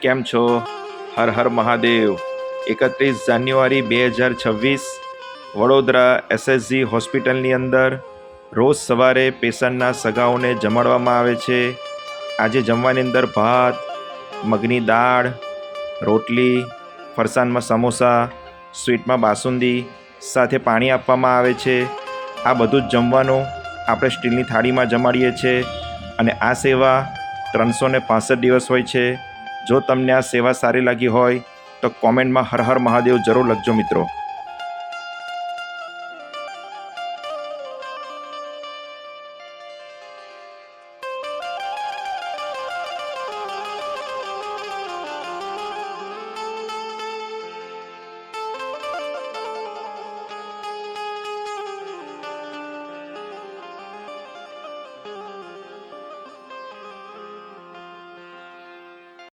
કેમ છો? હર હર મહાદેવ. 31 જાન્યુઆરી 2026 વડોદરા એસએસજી હોસ્પિટલની અંદર રોજ સવારે પેશન્ટના સગાઓને જમાડવામાં આવે છે. આજે જમવાની અંદર ભાત, મગની દાળ, રોટલી, ફરસાણમાં સમોસા, સ્વીટમાં બાસુંદી સાથે પાણી આપવામાં આવે છે. આ બધું જ જમવાનું આપણે સ્ટીલની થાળીમાં જમાડીએ છીએ અને આ સેવા 365 દિવસ હોય છે. જો તમને આ સેવા સારી લાગી હોય તો કોમેન્ટમાં હર હર મહાદેવ જરૂર લખજો મિત્રો.